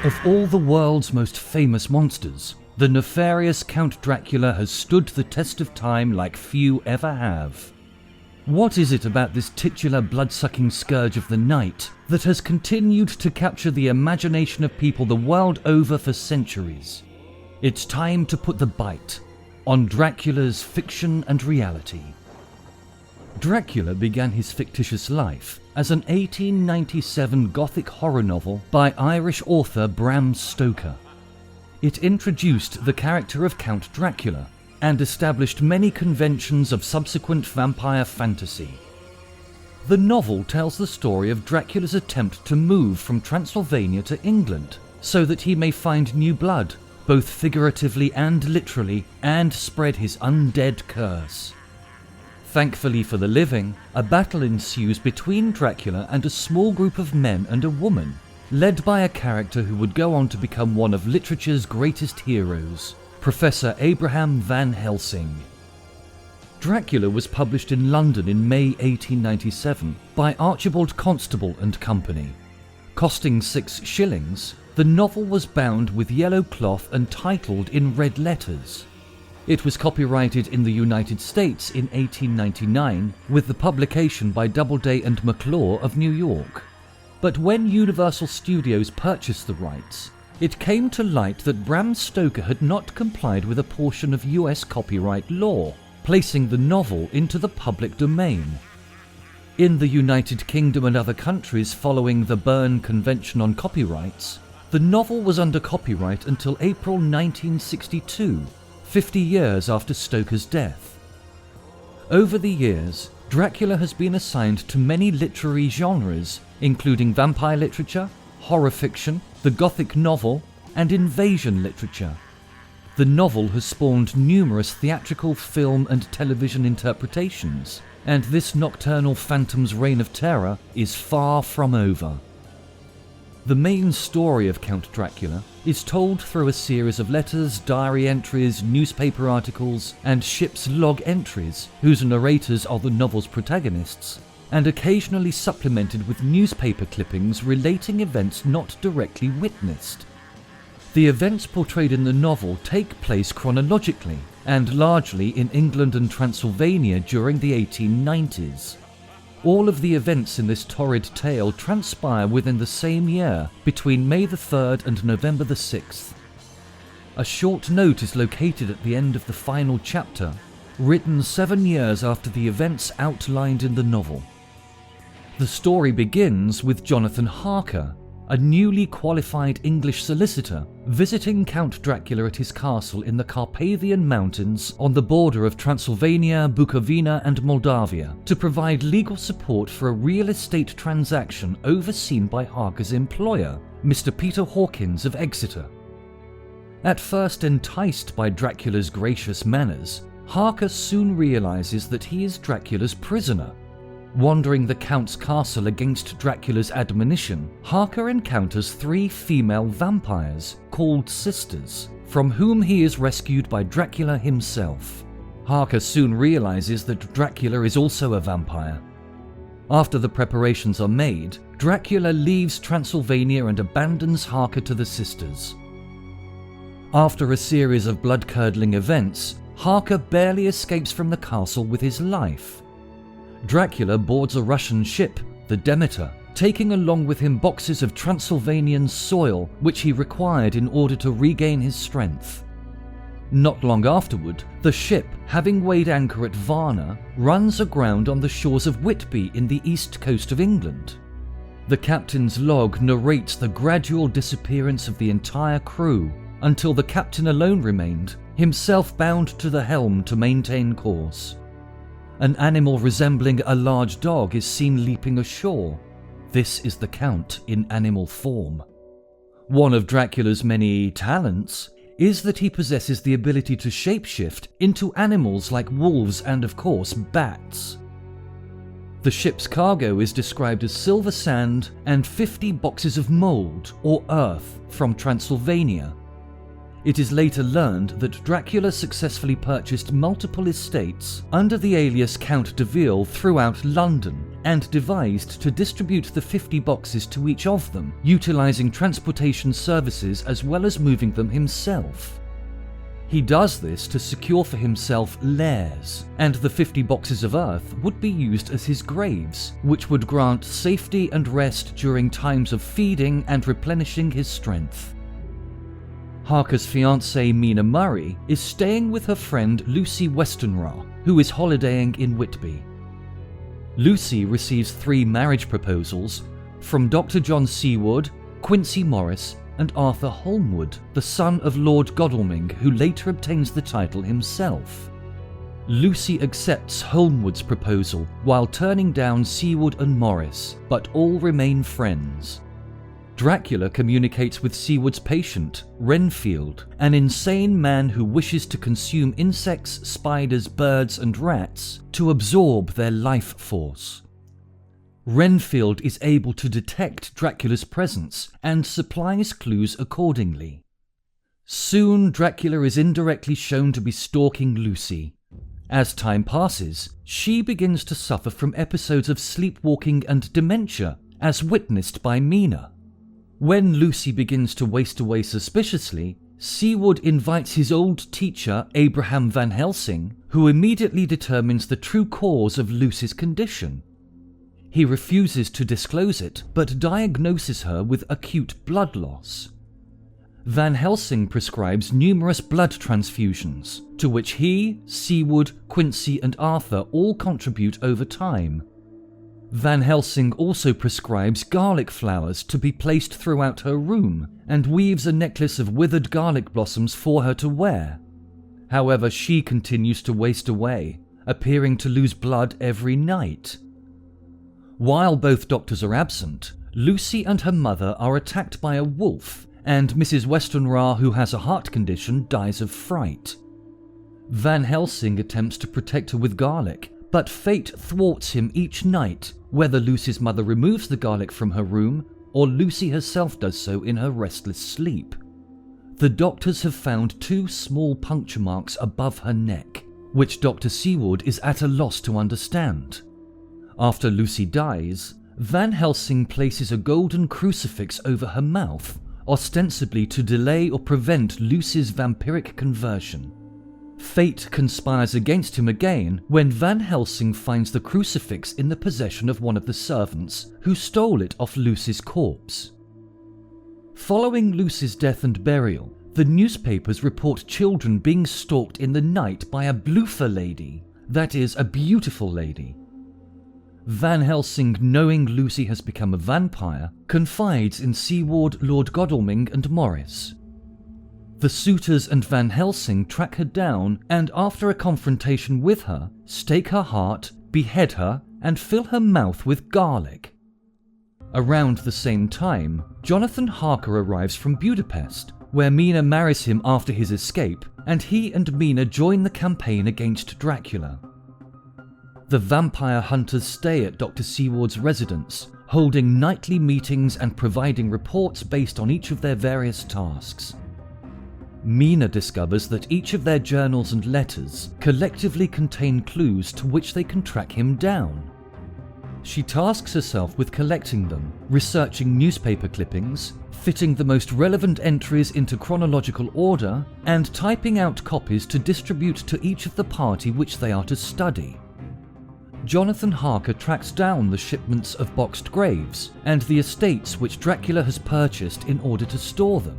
Of all the world's most famous monsters, the nefarious Count Dracula has stood the test of time like few ever have. What is it about this titular blood-sucking scourge of the night that has continued to capture the imagination of people the world over for centuries? It's time to put the bite on Dracula's fiction and reality. Dracula began his fictitious life as an 1897 Gothic horror novel by Irish author Bram Stoker. It introduced the character of Count Dracula and established many conventions of subsequent vampire fantasy. The novel tells the story of Dracula's attempt to move from Transylvania to England so that he may find new blood, both figuratively and literally, and spread his undead curse. Thankfully for the living, a battle ensues between Dracula and a small group of men and a woman, led by a character who would go on to become one of literature's greatest heroes, Professor Abraham Van Helsing. Dracula was published in London in May 1897 by Archibald Constable and Company. Costing 6 shillings, the novel was bound with yellow cloth and titled in red letters. It was copyrighted in the United States in 1899 with the publication by Doubleday and McClure of New York. But when Universal Studios purchased the rights, it came to light that Bram Stoker had not complied with a portion of US copyright law, placing the novel into the public domain. In the United Kingdom and other countries following the Berne Convention on Copyrights, the novel was under copyright until April 1962, 50 years after Stoker's death. Over the years, Dracula has been assigned to many literary genres, including vampire literature, horror fiction, the Gothic novel, and invasion literature. The novel has spawned numerous theatrical, film, and television interpretations, and this nocturnal phantom's reign of terror is far from over. The main story of Count Dracula is told through a series of letters, diary entries, newspaper articles, and ship's log entries, whose narrators are the novel's protagonists, and occasionally supplemented with newspaper clippings relating events not directly witnessed. The events portrayed in the novel take place chronologically, and largely in England and Transylvania during the 1890s. All of the events in this torrid tale transpire within the same year, between May the 3rd and November the 6th. A short note is located at the end of the final chapter, written 7 years after the events outlined in the novel. The story begins with Jonathan Harker, a newly qualified English solicitor, visiting Count Dracula at his castle in the Carpathian Mountains on the border of Transylvania, Bukovina, and Moldavia to provide legal support for a real estate transaction overseen by Harker's employer, Mr. Peter Hawkins of Exeter. At first enticed by Dracula's gracious manners, Harker soon realizes that he is Dracula's prisoner. Wandering the Count's castle against Dracula's admonition, Harker encounters 3 female vampires, called Sisters, from whom he is rescued by Dracula himself. Harker soon realizes that Dracula is also a vampire. After the preparations are made, Dracula leaves Transylvania and abandons Harker to the Sisters. After a series of blood-curdling events, Harker barely escapes from the castle with his life. Dracula boards a Russian ship, the Demeter, taking along with him boxes of Transylvanian soil which he required in order to regain his strength. Not long afterward, the ship, having weighed anchor at Varna, runs aground on the shores of Whitby in the east coast of England. The captain's log narrates the gradual disappearance of the entire crew until the captain alone remained, himself bound to the helm to maintain course. An animal resembling a large dog is seen leaping ashore. This is the Count in animal form. One of Dracula's many talents is that he possesses the ability to shapeshift into animals like wolves and, of course, bats. The ship's cargo is described as silver sand and 50 boxes of mould or earth from Transylvania. It is later learned that Dracula successfully purchased multiple estates under the alias Count de Ville throughout London, and devised to distribute the 50 boxes to each of them, utilizing transportation services as well as moving them himself. He does this to secure for himself lairs, and the 50 boxes of earth would be used as his graves, which would grant safety and rest during times of feeding and replenishing his strength. Harker's fiancée Mina Murray is staying with her friend Lucy Westenra, who is holidaying in Whitby. Lucy receives 3 marriage proposals from Dr. John Seawood, Quincy Morris, and Arthur Holmwood, the son of Lord Godalming, who later obtains the title himself. Lucy accepts Holmwood's proposal while turning down Seawood and Morris, but all remain friends. Dracula communicates with Seawood's patient, Renfield, an insane man who wishes to consume insects, spiders, birds, and rats to absorb their life force. Renfield is able to detect Dracula's presence and supplies clues accordingly. Soon, Dracula is indirectly shown to be stalking Lucy. As time passes, she begins to suffer from episodes of sleepwalking and dementia, as witnessed by Mina. When Lucy begins to waste away suspiciously, Seawood invites his old teacher, Abraham Van Helsing, who immediately determines the true cause of Lucy's condition. He refuses to disclose it, but diagnoses her with acute blood loss. Van Helsing prescribes numerous blood transfusions, to which he, Seawood, Quincy, and Arthur all contribute over time. Van Helsing also prescribes garlic flowers to be placed throughout her room, and weaves a necklace of withered garlic blossoms for her to wear. However, she continues to waste away, appearing to lose blood every night. While both doctors are absent, Lucy and her mother are attacked by a wolf, and Mrs. Westenra, who has a heart condition, dies of fright. Van Helsing attempts to protect her with garlic, but fate thwarts him each night, whether Lucy's mother removes the garlic from her room or Lucy herself does so in her restless sleep. The doctors have found 2 small puncture marks above her neck, which Dr. Seawood is at a loss to understand. After Lucy dies, Van Helsing places a golden crucifix over her mouth, ostensibly to delay or prevent Lucy's vampiric conversion. Fate conspires against him again when Van Helsing finds the crucifix in the possession of one of the servants who stole it off Lucy's corpse. Following Lucy's death and burial, the newspapers report children being stalked in the night by a bloofer lady, that is, a beautiful lady. Van Helsing, knowing Lucy has become a vampire, confides in Seawood, Lord Godalming, and Morris. The suitors and Van Helsing track her down and, after a confrontation with her, stake her heart, behead her, and fill her mouth with garlic. Around the same time, Jonathan Harker arrives from Budapest, where Mina marries him after his escape, and he and Mina join the campaign against Dracula. The vampire hunters stay at Dr. Seawood's residence, holding nightly meetings and providing reports based on each of their various tasks. Mina discovers that each of their journals and letters collectively contain clues to which they can track him down. She tasks herself with collecting them, researching newspaper clippings, fitting the most relevant entries into chronological order, and typing out copies to distribute to each of the party which they are to study. Jonathan Harker tracks down the shipments of boxed graves and the estates which Dracula has purchased in order to store them.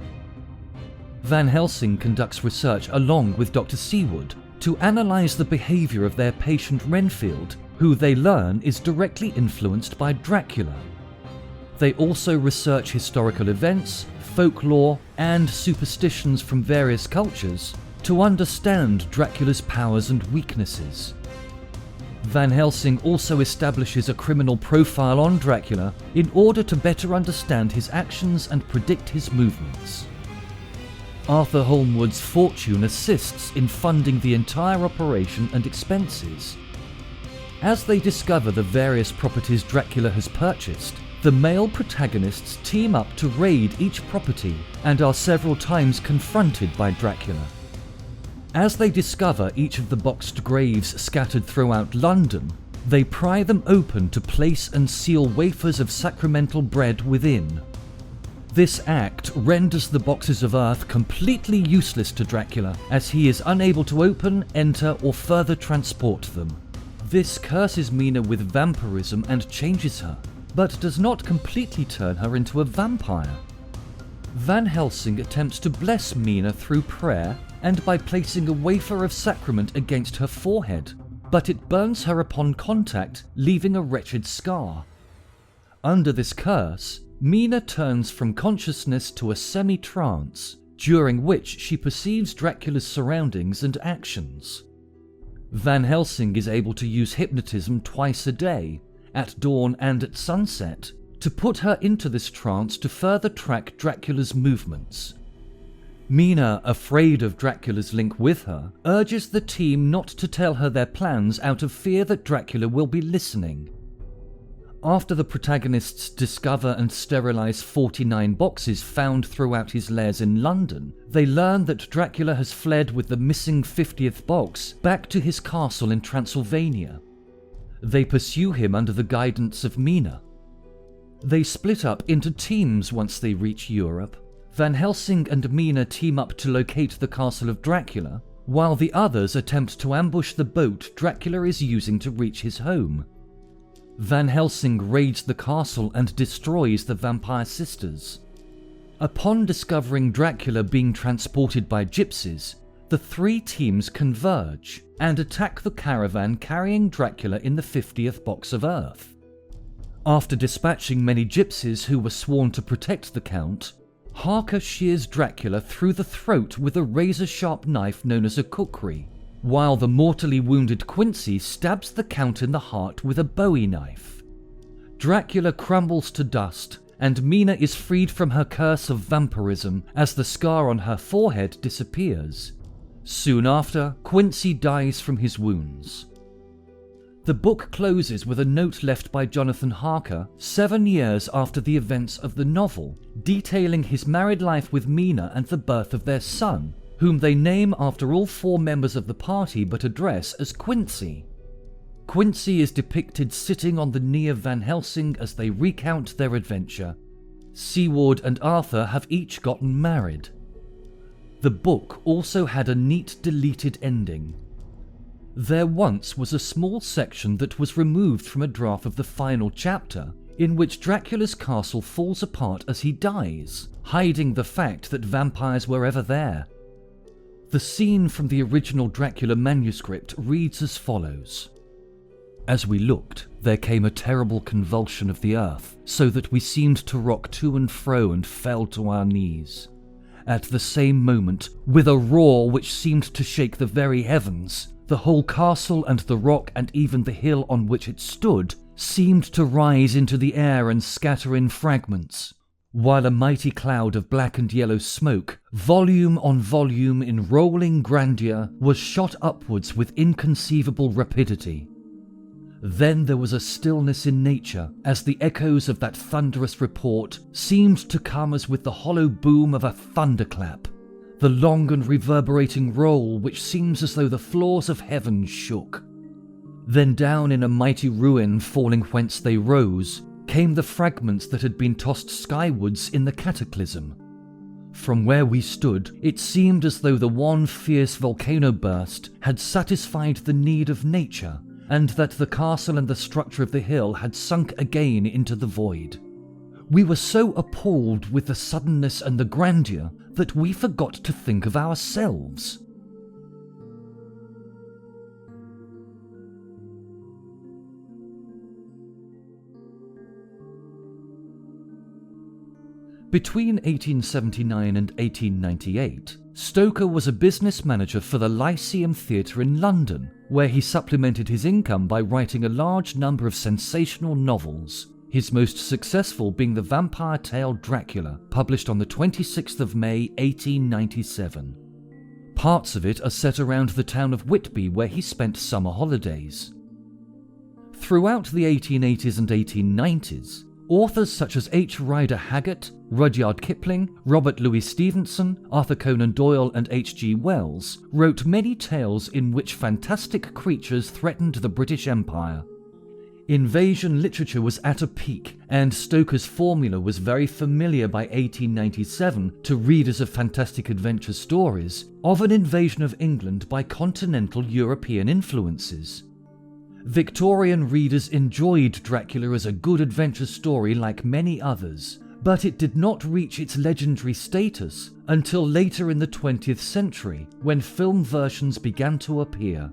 Van Helsing conducts research along with Dr. Seawood to analyze the behavior of their patient Renfield, who they learn is directly influenced by Dracula. They also research historical events, folklore, and superstitions from various cultures to understand Dracula's powers and weaknesses. Van Helsing also establishes a criminal profile on Dracula in order to better understand his actions and predict his movements. Arthur Holmwood's fortune assists in funding the entire operation and expenses. As they discover the various properties Dracula has purchased, the male protagonists team up to raid each property and are several times confronted by Dracula. As they discover each of the boxed graves scattered throughout London, They pry them open to place and seal wafers of sacramental bread within. This act renders the boxes of earth completely useless to Dracula, as he is unable to open, enter, or further transport them. This curses Mina with vampirism and changes her, but does not completely turn her into a vampire. Van Helsing attempts to bless Mina through prayer and by placing a wafer of sacrament against her forehead, but it burns her upon contact, leaving a wretched scar. Under this curse, Mina turns from consciousness to a semi-trance, during which she perceives Dracula's surroundings and actions. Van Helsing is able to use hypnotism twice a day, at dawn and at sunset, to put her into this trance to further track Dracula's movements. Mina, afraid of Dracula's link with her, urges the team not to tell her their plans out of fear that Dracula will be listening. After the protagonists discover and sterilize 49 boxes found throughout his lairs in London, they learn that Dracula has fled with the missing 50th box back to his castle in Transylvania. They pursue him under the guidance of Mina. They split up into teams once they reach Europe. Van Helsing and Mina team up to locate the castle of Dracula, while the others attempt to ambush the boat Dracula is using to reach his home. Van Helsing raids the castle and destroys the vampire sisters. Upon discovering Dracula being transported by gypsies, the three teams converge and attack the caravan carrying Dracula in the 50th box of earth. After dispatching many gypsies who were sworn to protect the Count, Harker shears Dracula through the throat with a razor-sharp knife known as a kukri, while the mortally wounded Quincy stabs the Count in the heart with a Bowie knife. Dracula crumbles to dust, and Mina is freed from her curse of vampirism as the scar on her forehead disappears. Soon after, Quincy dies from his wounds. The book closes with a note left by Jonathan Harker 7 years after the events of the novel, detailing his married life with Mina and the birth of their son, whom they name after all 4 members of the party but address as Quincy. Quincy is depicted sitting on the knee of Van Helsing as they recount their adventure. Seward and Arthur have each gotten married. The book also had a neat deleted ending. There once was a small section that was removed from a draft of the final chapter, in which Dracula's castle falls apart as he dies, hiding the fact that vampires were ever there. The scene from the original Dracula manuscript reads as follows. As we looked, there came a terrible convulsion of the earth, so that we seemed to rock to and fro and fell to our knees. At the same moment, with a roar which seemed to shake the very heavens, the whole castle and the rock and even the hill on which it stood seemed to rise into the air and scatter in fragments, while a mighty cloud of black and yellow smoke, volume on volume in rolling grandeur, was shot upwards with inconceivable rapidity. Then there was a stillness in nature, as the echoes of that thunderous report seemed to come as with the hollow boom of a thunderclap, the long and reverberating roll which seems as though the floors of heaven shook. Then down in a mighty ruin falling whence they rose, came the fragments that had been tossed skywards in the cataclysm. From where we stood, it seemed as though the one fierce volcano burst had satisfied the need of nature, and that the castle and the structure of the hill had sunk again into the void. We were so appalled with the suddenness and the grandeur that we forgot to think of ourselves. Between 1879 and 1898, Stoker was a business manager for the Lyceum Theatre in London, where he supplemented his income by writing a large number of sensational novels, his most successful being the vampire tale Dracula, published on the 26th of May 1897. Parts of it are set around the town of Whitby, where he spent summer holidays. Throughout the 1880s and 1890s, authors such as H. Rider Haggard, Rudyard Kipling, Robert Louis Stevenson, Arthur Conan Doyle and H. G. Wells wrote many tales in which fantastic creatures threatened the British Empire. Invasion literature was at a peak, and Stoker's formula was very familiar by 1897 to readers of fantastic adventure stories of an invasion of England by continental European influences. Victorian readers enjoyed Dracula as a good adventure story like many others, but it did not reach its legendary status until later in the 20th century, when film versions began to appear.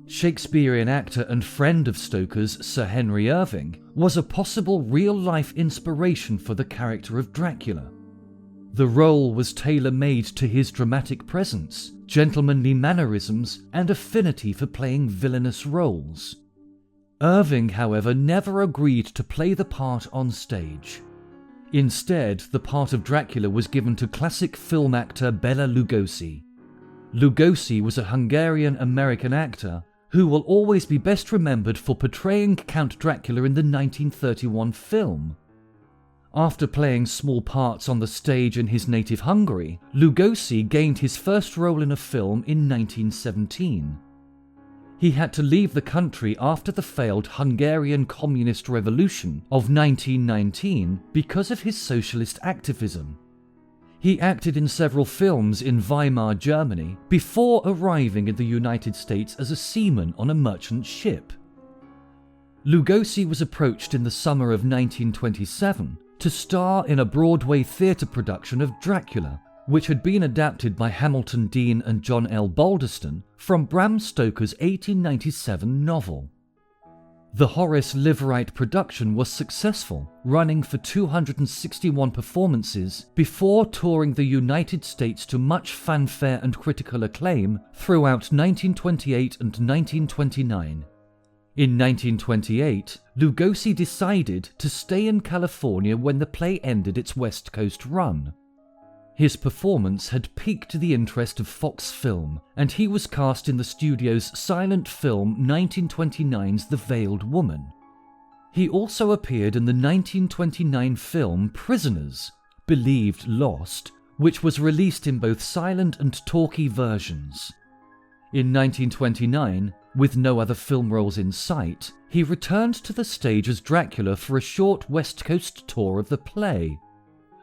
Shakespearean actor and friend of Stoker's, Sir Henry Irving, was a possible real-life inspiration for the character of Dracula. The role was tailor-made to his dramatic presence, gentlemanly mannerisms, and affinity for playing villainous roles. Irving, however, never agreed to play the part on stage. Instead, the part of Dracula was given to classic film actor Bela Lugosi. Lugosi was a Hungarian-American actor who will always be best remembered for portraying Count Dracula in the 1931 film. After playing small parts on the stage in his native Hungary, Lugosi gained his first role in a film in 1917. He had to leave the country after the failed Hungarian Communist Revolution of 1919 because of his socialist activism. He acted in several films in Weimar, Germany, before arriving in the United States as a seaman on a merchant ship. Lugosi was approached in the summer of 1927 to star in a Broadway theatre production of Dracula, which had been adapted by Hamilton Dean and John L. Balderston from Bram Stoker's 1897 novel. The Horace Liverite production was successful, running for 261 performances before touring the United States to much fanfare and critical acclaim throughout 1928 and 1929. In 1928, Lugosi decided to stay in California when the play ended its West Coast run. His performance had piqued the interest of Fox Film, and he was cast in the studio's silent film 1929's The Veiled Woman. He also appeared in the 1929 film Prisoners, believed lost, which was released in both silent and talkie versions. In 1929, with no other film roles in sight, he returned to the stage as Dracula for a short West Coast tour of the play.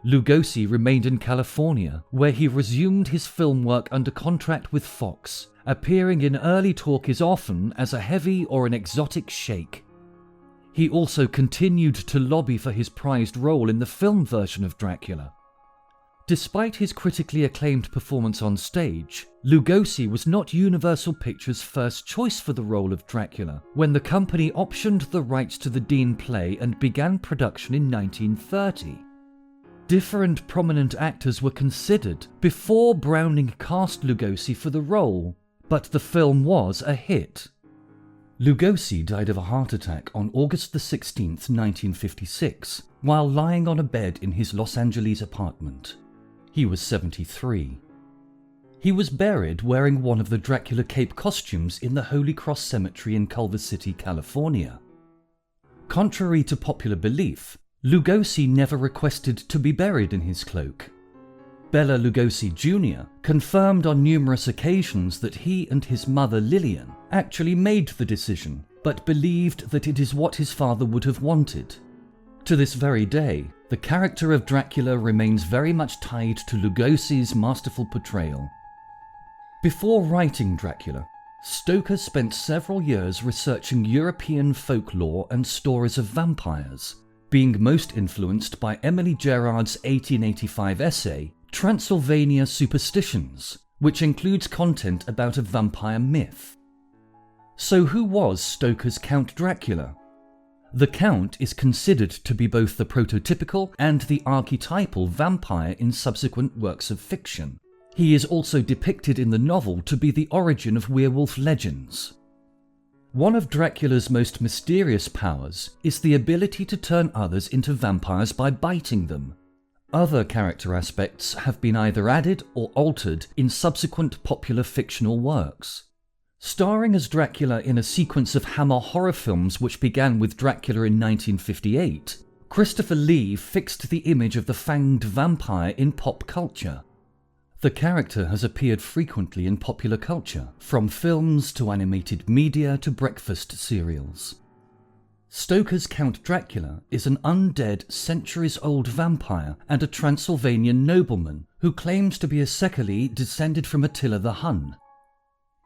Lugosi remained in California, where he resumed his film work under contract with Fox, appearing in early talkies often as a heavy or an exotic sheik. He also continued to lobby for his prized role in the film version of Dracula. Despite his critically acclaimed performance on stage, Lugosi was not Universal Pictures' first choice for the role of Dracula when the company optioned the rights to the Dean play and began production in 1930. Different prominent actors were considered before Browning cast Lugosi for the role, but the film was a hit. Lugosi died of a heart attack on August 16, 1956, while lying on a bed in his Los Angeles apartment. He was 73. He was buried wearing one of the Dracula cape costumes in the Holy Cross Cemetery in Culver City, California. Contrary to popular belief, Lugosi never requested to be buried in his cloak. Bela Lugosi Jr. confirmed on numerous occasions that he and his mother Lillian actually made the decision, but believed that it is what his father would have wanted. To this very day, the character of Dracula remains very much tied to Lugosi's masterful portrayal. Before writing Dracula, Stoker spent several years researching European folklore and stories of vampires, being most influenced by Emily Gerard's 1885 essay, Transylvania Superstitions, which includes content about a vampire myth. So who was Stoker's Count Dracula? The Count is considered to be both the prototypical and the archetypal vampire in subsequent works of fiction. He is also depicted in the novel to be the origin of werewolf legends. One of Dracula's most mysterious powers is the ability to turn others into vampires by biting them. Other character aspects have been either added or altered in subsequent popular fictional works. Starring as Dracula in a sequence of Hammer horror films which began with Dracula in 1958, Christopher Lee fixed the image of the fanged vampire in pop culture. The character has appeared frequently in popular culture, from films to animated media to breakfast cereals. Stoker's Count Dracula is an undead, centuries-old vampire and a Transylvanian nobleman who claims to be a Secoli descended from Attila the Hun.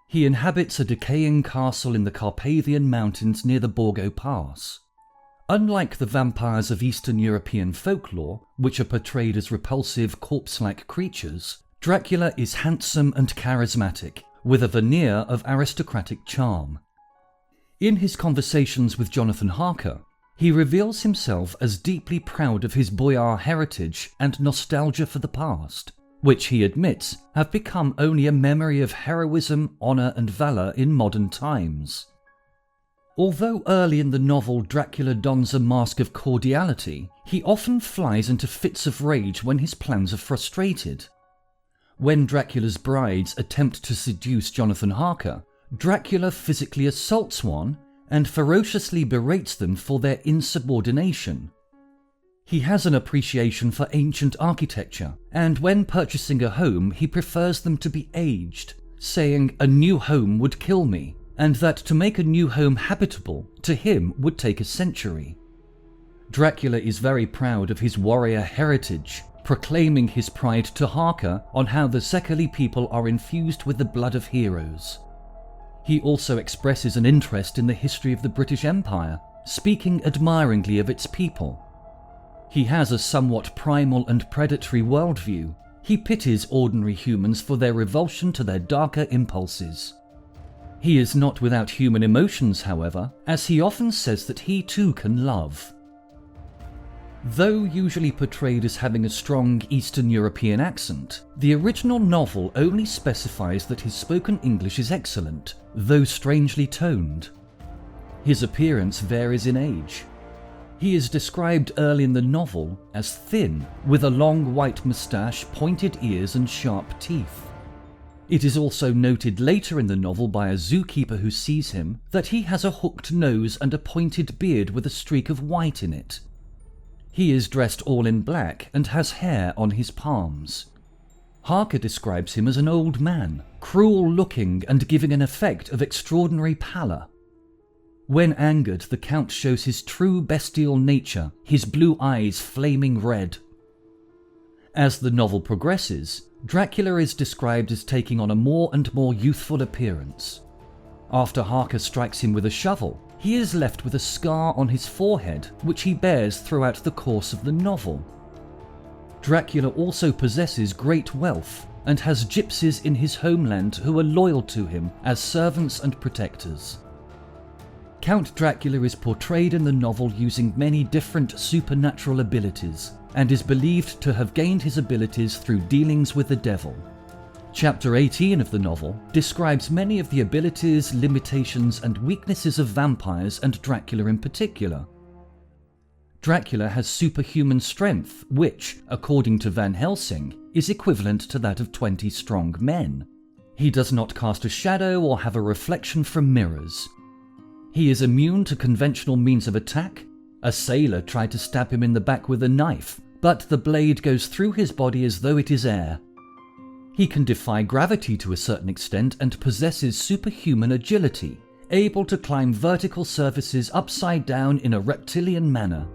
He inhabits a decaying castle in the Carpathian Mountains near the Borgo Pass. Unlike the vampires of Eastern European folklore, which are portrayed as repulsive, corpse-like creatures, Dracula is handsome and charismatic, with a veneer of aristocratic charm. In his conversations with Jonathan Harker, he reveals himself as deeply proud of his boyar heritage and nostalgia for the past, which he admits have become only a memory of heroism, honour and valour in modern times. Although early in the novel Dracula dons a mask of cordiality, he often flies into fits of rage when his plans are frustrated. When Dracula's brides attempt to seduce Jonathan Harker, Dracula physically assaults one and ferociously berates them for their insubordination. He has an appreciation for ancient architecture, and when purchasing a home he prefers them to be aged, saying a new home would kill me, and that to make a new home habitable to him would take a century. Dracula is very proud of his warrior heritage, proclaiming his pride to Harker on how the Secoli people are infused with the blood of heroes. He also expresses an interest in the history of the British Empire, speaking admiringly of its people. He has a somewhat primal and predatory worldview. He pities ordinary humans for their revulsion to their darker impulses. He is not without human emotions, however, as he often says that he too can love. Though usually portrayed as having a strong Eastern European accent, the original novel only specifies that his spoken English is excellent, though strangely toned. His appearance varies in age. He is described early in the novel as thin, with a long white moustache, pointed ears and sharp teeth. It is also noted later in the novel by a zookeeper who sees him that he has a hooked nose and a pointed beard with a streak of white in it. He is dressed all in black and has hair on his palms. Harker describes him as an old man, cruel-looking and giving an effect of extraordinary pallor. When angered, the Count shows his true bestial nature, his blue eyes flaming red. As the novel progresses, Dracula is described as taking on a more and more youthful appearance. After Harker strikes him with a shovel, he is left with a scar on his forehead, which he bears throughout the course of the novel. Dracula also possesses great wealth and has gypsies in his homeland who are loyal to him as servants and protectors. Count Dracula is portrayed in the novel using many different supernatural abilities and is believed to have gained his abilities through dealings with the devil. Chapter 18 of the novel describes many of the abilities, limitations and weaknesses of vampires and Dracula in particular. Dracula has superhuman strength, which, according to Van Helsing, is equivalent to that of 20 strong men. He does not cast a shadow or have a reflection from mirrors. He is immune to conventional means of attack. A sailor tried to stab him in the back with a knife, but the blade goes through his body as though it is air. He can defy gravity to a certain extent and possesses superhuman agility, able to climb vertical surfaces upside down in a reptilian manner.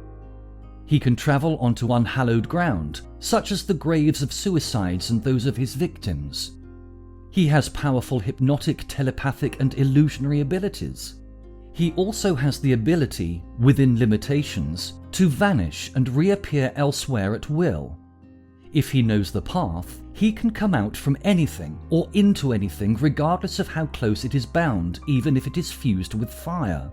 He can travel onto unhallowed ground, such as the graves of suicides and those of his victims. He has powerful hypnotic, telepathic and illusionary abilities. He also has the ability, within limitations, to vanish and reappear elsewhere at will. If he knows the path, he can come out from anything or into anything regardless of how close it is bound, even if it is fused with fire.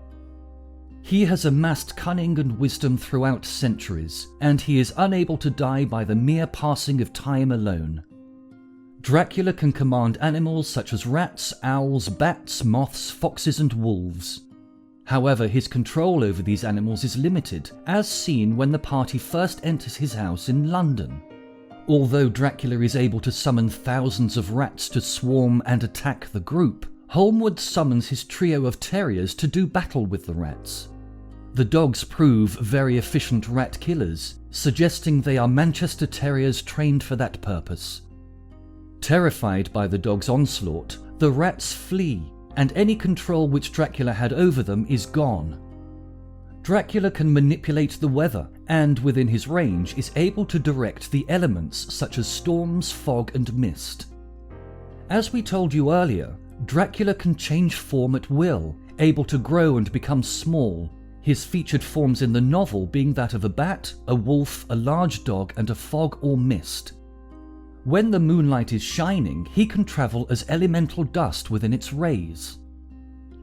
He has amassed cunning and wisdom throughout centuries, and he is unable to die by the mere passing of time alone. Dracula can command animals such as rats, owls, bats, moths, foxes and wolves. However, his control over these animals is limited, as seen when the party first enters his house in London. Although Dracula is able to summon thousands of rats to swarm and attack the group, Holmwood summons his trio of terriers to do battle with the rats. The dogs prove very efficient rat killers, suggesting they are Manchester Terriers trained for that purpose. Terrified by the dogs' onslaught, the rats flee, and any control which Dracula had over them is gone. Dracula can manipulate the weather and, within his range, is able to direct the elements such as storms, fog, and mist. As we told you earlier, Dracula can change form at will, able to grow and become small, his featured forms in the novel being that of a bat, a wolf, a large dog, and a fog or mist. When the moonlight is shining, he can travel as elemental dust within its rays.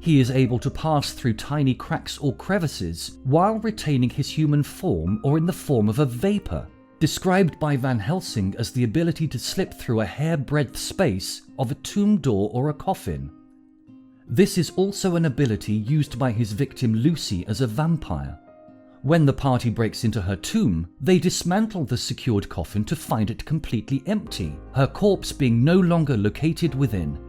He is able to pass through tiny cracks or crevices while retaining his human form or in the form of a vapour, described by Van Helsing as the ability to slip through a hair-breadth space of a tomb door or a coffin. This is also an ability used by his victim Lucy as a vampire. When the party breaks into her tomb, they dismantle the secured coffin to find it completely empty, her corpse being no longer located within.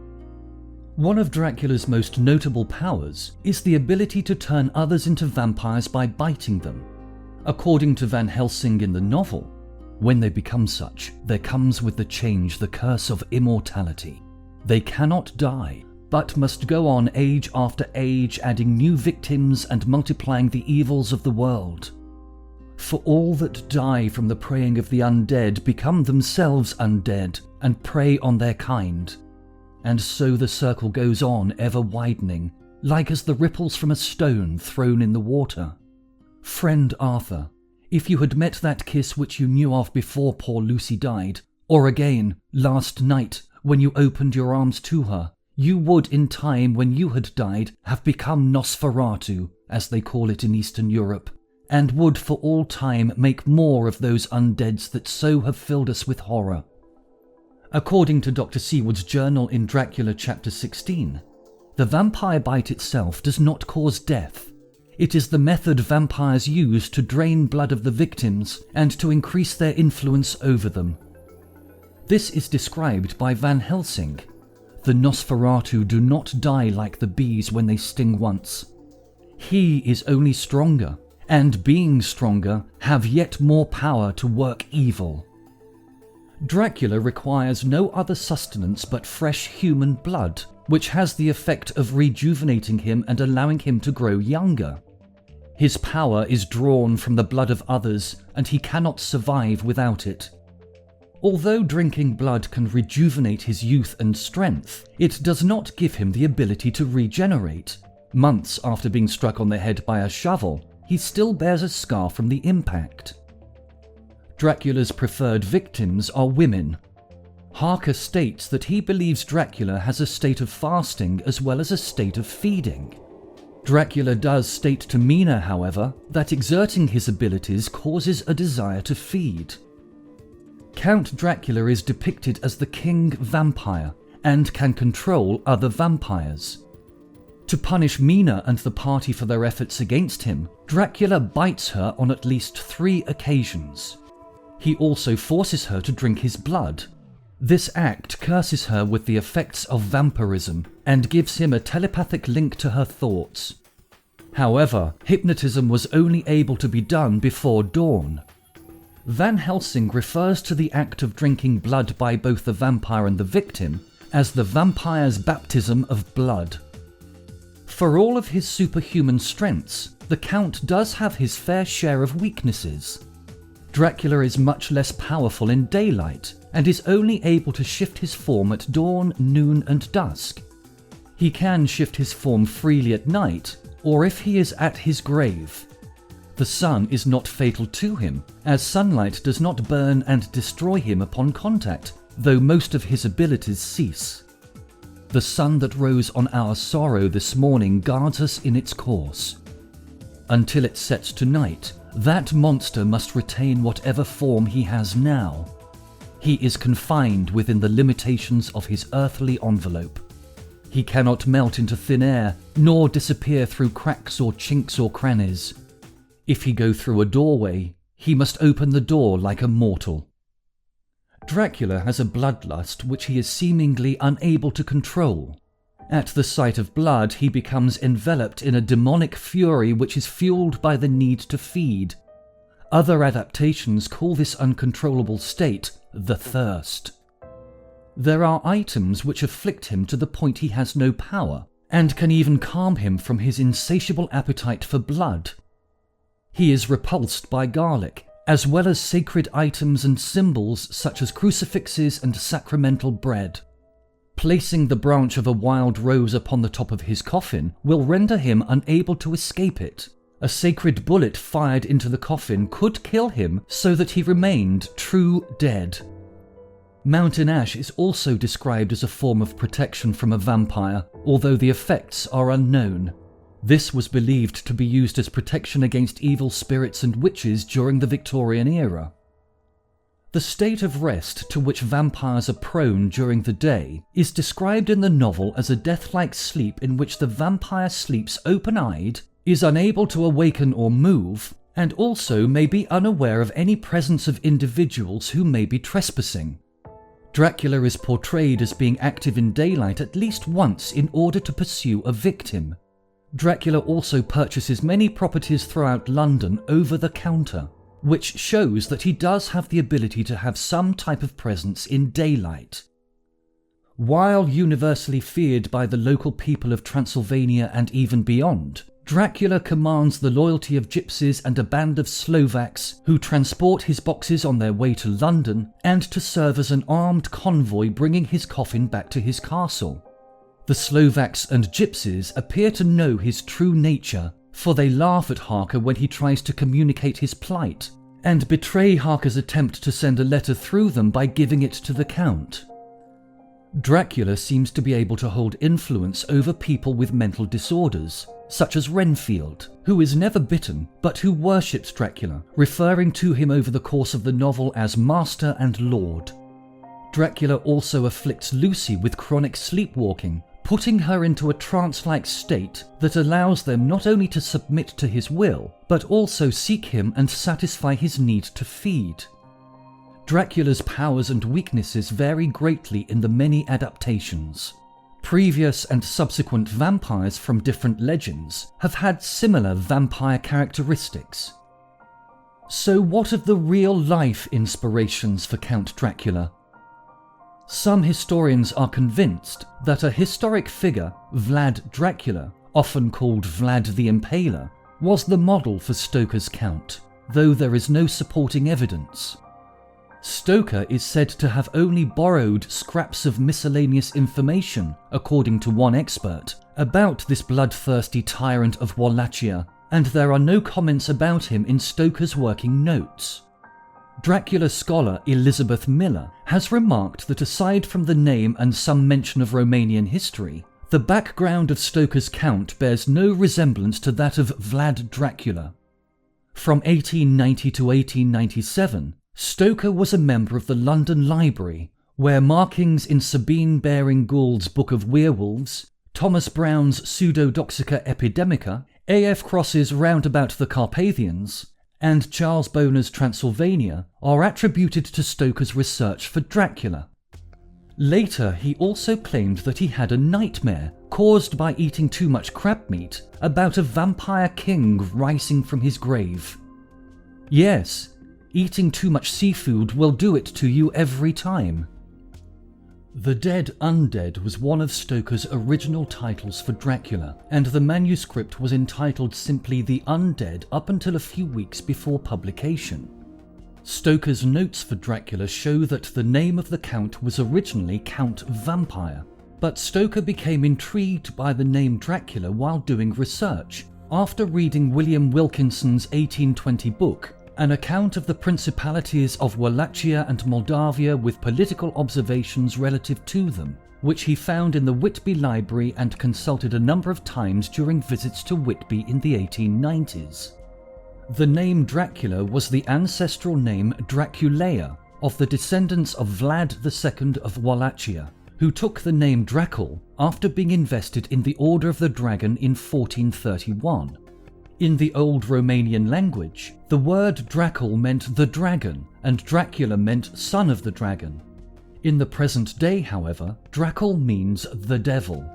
One of Dracula's most notable powers is the ability to turn others into vampires by biting them. According to Van Helsing in the novel, when they become such, there comes with the change the curse of immortality. They cannot die, but must go on age after age, adding new victims and multiplying the evils of the world. For all that die from the preying of the undead become themselves undead and prey on their kind. And so the circle goes on, ever widening, like as the ripples from a stone thrown in the water. Friend Arthur, if you had met that kiss which you knew of before poor Lucy died, or again, last night, when you opened your arms to her, you would, in time when you had died, have become Nosferatu, as they call it in Eastern Europe, and would for all time make more of those undeads that so have filled us with horror. According to Dr. Seward's journal in Dracula chapter 16, the vampire bite itself does not cause death. It is the method vampires use to drain blood of the victims and to increase their influence over them. This is described by Van Helsing. The Nosferatu do not die like the bees when they sting once. He is only stronger, and being stronger, have yet more power to work evil. Dracula requires no other sustenance but fresh human blood, which has the effect of rejuvenating him and allowing him to grow younger. His power is drawn from the blood of others, and he cannot survive without it. Although drinking blood can rejuvenate his youth and strength, it does not give him the ability to regenerate. Months after being struck on the head by a shovel, he still bears a scar from the impact. Dracula's preferred victims are women. Harker states that he believes Dracula has a state of fasting as well as a state of feeding. Dracula does state to Mina, however, that exerting his abilities causes a desire to feed. Count Dracula is depicted as the king vampire and can control other vampires. To punish Mina and the party for their efforts against him, Dracula bites her on at least 3 occasions. He also forces her to drink his blood. This act curses her with the effects of vampirism and gives him a telepathic link to her thoughts. However, hypnotism was only able to be done before dawn. Van Helsing refers to the act of drinking blood by both the vampire and the victim as the vampire's baptism of blood. For all of his superhuman strengths, the Count does have his fair share of weaknesses. Dracula is much less powerful in daylight and is only able to shift his form at dawn, noon, and dusk. He can shift his form freely at night, or if he is at his grave. The sun is not fatal to him, as sunlight does not burn and destroy him upon contact, though most of his abilities cease. The sun that rose on our sorrow this morning guards us in its course. Until it sets to night, that monster must retain whatever form he has now. He is confined within the limitations of his earthly envelope. He cannot melt into thin air, nor disappear through cracks or chinks or crannies. If he go through a doorway, he must open the door like a mortal. Dracula has a bloodlust which he is seemingly unable to control. At the sight of blood, he becomes enveloped in a demonic fury which is fueled by the need to feed. Other adaptations call this uncontrollable state the thirst. There are items which afflict him to the point he has no power, and can even calm him from his insatiable appetite for blood. He is repulsed by garlic, as well as sacred items and symbols such as crucifixes and sacramental bread. Placing the branch of a wild rose upon the top of his coffin will render him unable to escape it. A sacred bullet fired into the coffin could kill him so that he remained true dead. Mountain ash is also described as a form of protection from a vampire, although the effects are unknown. This was believed to be used as protection against evil spirits and witches during the Victorian era. The state of rest to which vampires are prone during the day is described in the novel as a death-like sleep in which the vampire sleeps open-eyed, is unable to awaken or move, and also may be unaware of any presence of individuals who may be trespassing. Dracula is portrayed as being active in daylight at least once in order to pursue a victim. Dracula also purchases many properties throughout London over the counter, which shows that he does have the ability to have some type of presence in daylight. While universally feared by the local people of Transylvania and even beyond, Dracula commands the loyalty of gypsies and a band of Slovaks who transport his boxes on their way to London and to serve as an armed convoy bringing his coffin back to his castle. The Slovaks and gypsies appear to know his true nature, for they laugh at Harker when he tries to communicate his plight, and betray Harker's attempt to send a letter through them by giving it to the Count. Dracula seems to be able to hold influence over people with mental disorders, such as Renfield, who is never bitten but who worships Dracula, referring to him over the course of the novel as Master and Lord. Dracula also afflicts Lucy with chronic sleepwalking, putting her into a trance-like state that allows them not only to submit to his will, but also seek him and satisfy his need to feed. Dracula's powers and weaknesses vary greatly in the many adaptations. Previous and subsequent vampires from different legends have had similar vampire characteristics. So what of the real-life inspirations for Count Dracula? Some historians are convinced that a historic figure, Vlad Dracula, often called Vlad the Impaler, was the model for Stoker's Count, though there is no supporting evidence. Stoker is said to have only borrowed scraps of miscellaneous information, according to one expert, about this bloodthirsty tyrant of Wallachia, and there are no comments about him in Stoker's working notes. Dracula scholar Elizabeth Miller has remarked that aside from the name and some mention of Romanian history, the background of Stoker's Count bears no resemblance to that of Vlad Dracula. From 1890 to 1897, Stoker was a member of the London Library, where markings in Sabine Baring-Gould's Book of Werewolves, Thomas Brown's Pseudodoxica Epidemica, A.F. Cross's Roundabout the Carpathians, and Charles Boner's Transylvania are attributed to Stoker's research for Dracula. Later, he also claimed that he had a nightmare caused by eating too much crab meat about a vampire king rising from his grave. Yes, eating too much seafood will do it to you every time. The Dead Undead was one of Stoker's original titles for Dracula, and the manuscript was entitled simply The Undead up until a few weeks before publication. Stoker's notes for Dracula show that the name of the Count was originally Count Vampire, but Stoker became intrigued by the name Dracula while doing research, after reading William Wilkinson's 1820 book, an account of the principalities of Wallachia and Moldavia with political observations relative to them, which he found in the Whitby Library and consulted a number of times during visits to Whitby in the 1890s. The name Dracula was the ancestral name Draculaea of the descendants of Vlad II of Wallachia, who took the name Dracul after being invested in the Order of the Dragon in 1431. In the old Romanian language, the word Dracul meant the dragon, and Dracula meant son of the dragon. In the present day, however, Dracul means the devil.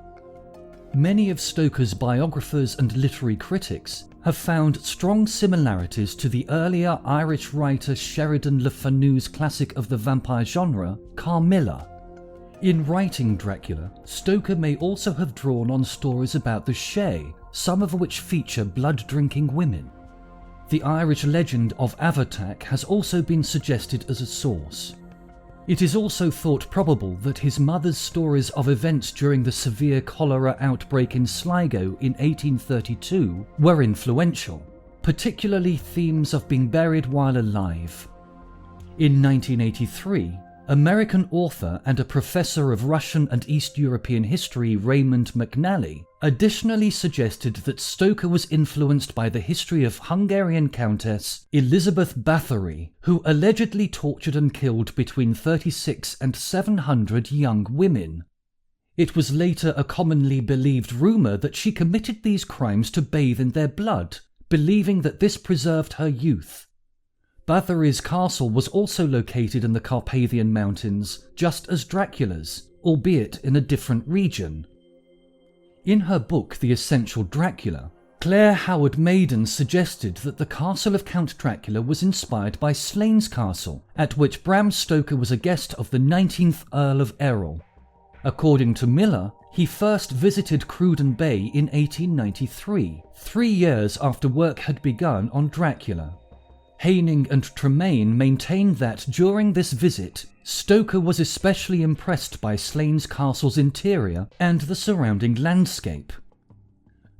Many of Stoker's biographers and literary critics have found strong similarities to the earlier Irish writer Sheridan Le Fanu's classic of the vampire genre, Carmilla. In writing Dracula, Stoker may also have drawn on stories about the Shay, some of which feature blood-drinking women. The Irish legend of Avatak has also been suggested as a source. It is also thought probable that his mother's stories of events during the severe cholera outbreak in Sligo in 1832 were influential, particularly themes of being buried while alive. In 1983, American author and a professor of Russian and East European history Raymond McNally additionally suggested that Stoker was influenced by the history of Hungarian Countess Elizabeth Bathory, who allegedly tortured and killed between 36 and 700 young women. It was later a commonly believed rumour that she committed these crimes to bathe in their blood, believing that this preserved her youth. Bathory's castle was also located in the Carpathian Mountains, just as Dracula's, albeit in a different region. In her book The Essential Dracula, Claire Howard Maiden suggested that the castle of Count Dracula was inspired by Slains Castle, at which Bram Stoker was a guest of the 19th Earl of Errol. According to Miller, he first visited Cruden Bay in 1893, 3 years after work had begun on Dracula. Haining and Tremaine maintained that during this visit, Stoker was especially impressed by Slains Castle's interior and the surrounding landscape.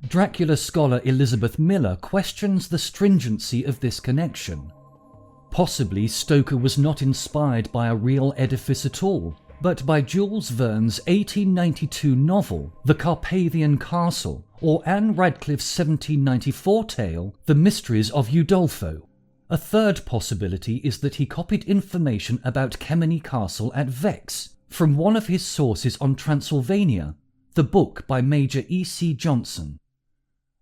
Dracula scholar Elizabeth Miller questions the stringency of this connection. Possibly Stoker was not inspired by a real edifice at all, but by Jules Verne's 1892 novel, The Carpathian Castle, or Anne Radcliffe's 1794 tale, The Mysteries of Udolpho. A third possibility is that he copied information about Kemeny Castle at Vex from one of his sources on Transylvania, the book by Major E.C. Johnson.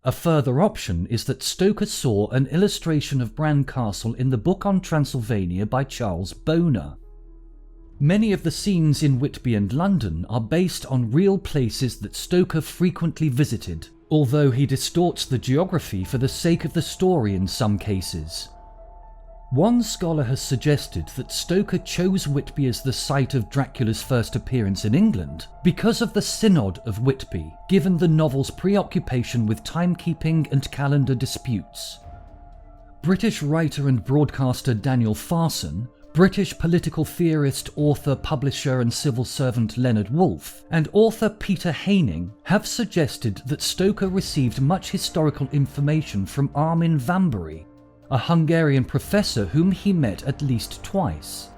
A further option is that Stoker saw an illustration of Bran Castle in the book on Transylvania by Charles Boner. Many of the scenes in Whitby and London are based on real places that Stoker frequently visited, although he distorts the geography for the sake of the story in some cases. One scholar has suggested that Stoker chose Whitby as the site of Dracula's first appearance in England because of the Synod of Whitby, given the novel's preoccupation with timekeeping and calendar disputes. British writer and broadcaster Daniel Farson, British political theorist, author, publisher and civil servant Leonard Woolf, and author Peter Haining have suggested that Stoker received much historical information from Armin Vambury, a Hungarian professor whom he met at least twice.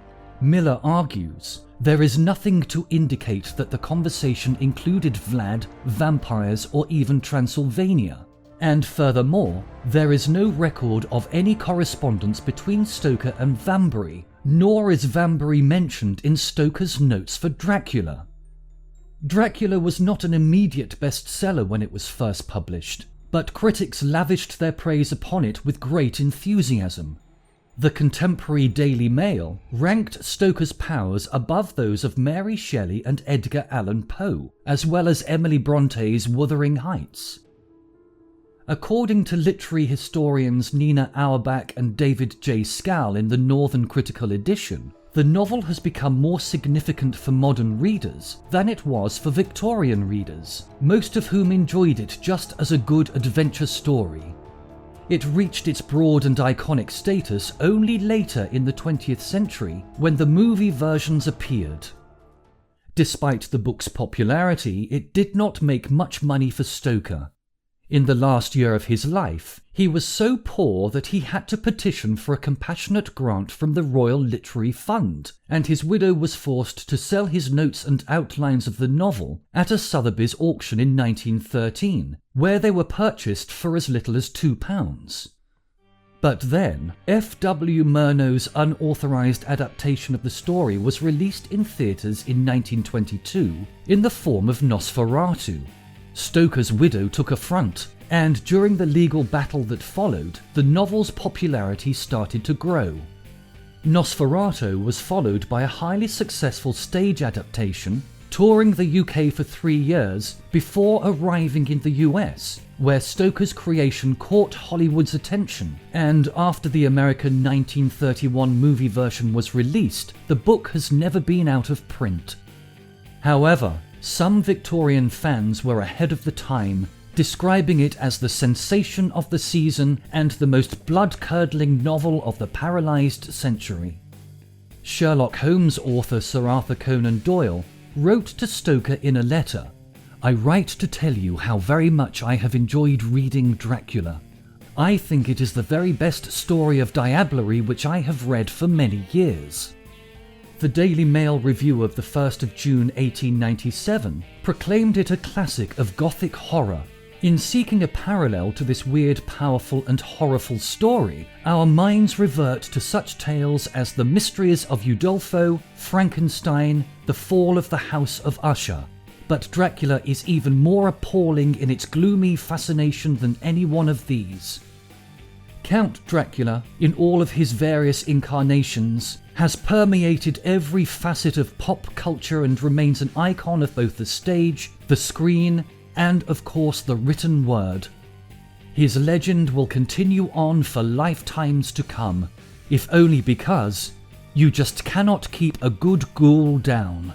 Miller argues, there is nothing to indicate that the conversation included Vlad, vampires, or even Transylvania. And furthermore, there is no record of any correspondence between Stoker and Vambury, nor is Vambury mentioned in Stoker's notes for Dracula. Dracula was not an immediate bestseller when it was first published, but critics lavished their praise upon it with great enthusiasm. The contemporary Daily Mail ranked Stoker's powers above those of Mary Shelley and Edgar Allan Poe, as well as Emily Bronte's Wuthering Heights. According to literary historians Nina Auerbach and David J. Scal in the Northern Critical Edition, the novel has become more significant for modern readers than it was for Victorian readers, most of whom enjoyed it just as a good adventure story. It reached its broad and iconic status only later in the 20th century when the movie versions appeared. Despite the book's popularity, it did not make much money for Stoker. In the last year of his life, he was so poor that he had to petition for a compassionate grant from the Royal Literary Fund, and his widow was forced to sell his notes and outlines of the novel at a Sotheby's auction in 1913, where they were purchased for as little as £2. But then, F.W. Murnau's unauthorised adaptation of the story was released in theatres in 1922 in the form of Nosferatu. Stoker's widow took affront, and during the legal battle that followed, the novel's popularity started to grow. Nosferatu was followed by a highly successful stage adaptation, touring the UK for 3 years before arriving in the US, where Stoker's creation caught Hollywood's attention, and after the American 1931 movie version was released, the book has never been out of print. However, some Victorian fans were ahead of the time, describing it as the sensation of the season and the most blood-curdling novel of the paralysed century. Sherlock Holmes author Sir Arthur Conan Doyle wrote to Stoker in a letter, "I write to tell you how very much I have enjoyed reading Dracula. I think it is the very best story of diablerie which I have read for many years." The Daily Mail review of the 1st of June 1897 proclaimed it a classic of Gothic horror. In seeking a parallel to this weird, powerful and horrible story, our minds revert to such tales as The Mysteries of Udolpho, Frankenstein, The Fall of the House of Usher. But Dracula is even more appalling in its gloomy fascination than any one of these. Count Dracula, in all of his various incarnations, has permeated every facet of pop culture and remains an icon of both the stage, the screen, and of course the written word. His legend will continue on for lifetimes to come, if only because you just cannot keep a good ghoul down.